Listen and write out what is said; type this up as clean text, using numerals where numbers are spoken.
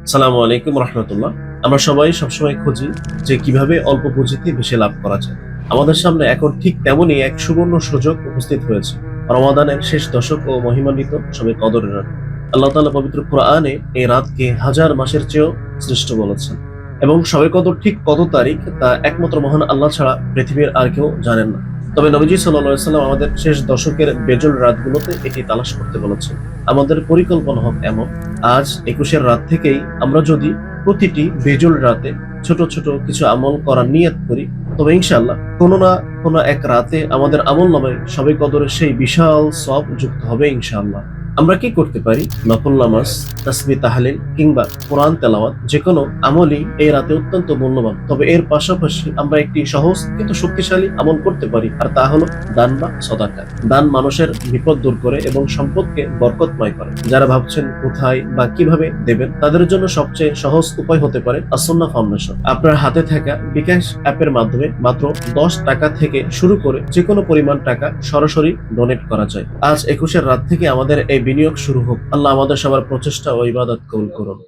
আসসালামু আলাইকুম রহমতুল্লাহ। আমরা সবাই সবসময় খুঁজি যে কিভাবে অল্প পুঁজিতে বেশি লাভ করা যায়। আমাদের সামনে এখন ঠিক তেমনই এক সুবর্ণ সুযোগ উপস্থিত হয়েছে। রমাদানের শেষ দশক ও মহিমান্বিত সবে কদরের রাত। আল্লাহ তাআলা পবিত্র কোরআনে এই রাতকে হাজার মাসের চেয়েও শ্রেষ্ঠ বলেছেন। এবং সবে কদর ঠিক কত তারিখ তা একমাত্র মহান আল্লাহ ছাড়া পৃথিবীর আর কেউ জানেন না। তবে নবীজি সাল্লাল্লাহু আলাইহি সাল্লাম আমাদের শেষ দশকের বেজল রাতগুলোতে এটি তালাশ করতে বলেছেন। আমাদের পরিকল্পনা হোক এমন, আজ 21-এর রাত থেকেই আমরা যদি প্রতিটি বেজল রাতে ছোট ছোট কিছু আমল করার নিয়ত করি, তবে ইনশাআল্লাহ কোনো না কোনো এক রাতে আমাদের আমল নামায় সবে কদরের সেই বিশাল সওয়াব যুক্ত হবে ইনশাআল্লাহ। আমরা কি করতে পারি? নফল নামাজ, তাসবিহ, তাহলিল কিংবা কোরআন তেলাওয়াত, যে কোনো আমলই এই রাতে অত্যন্ত মূল্যবান। তবে এর পাশাপাশি আমরা একটি সহজ কিন্তু শক্তিশালী আমল করতে পারি, আর তা হলো দান বা সদাকা। দান মানুষের বিপদ দূর করে এবং সম্পদকে বরকতময় করে। যারা ভাবছেন কোথায় বা কিভাবে দেবেন, তাদের জন্য সবচেয়ে সহজ উপায় হতে পারে আসুন্নাহ ফাউন্ডেশন। আপনার হাতে থাকা বিকাশ অ্যাপের মাধ্যমে মাত্র 10 টাকা থেকে শুরু করে যে কোনো পরিমাণ টাকা সরাসরি ডোনেট করা যায়। আজ 21-এর রাত থেকে আমাদের এই বিনিয়োগ শুরু হোক। আল্লাহ আমাদের সবার প্রচেষ্টা ও ইবাদত কবুল করুন।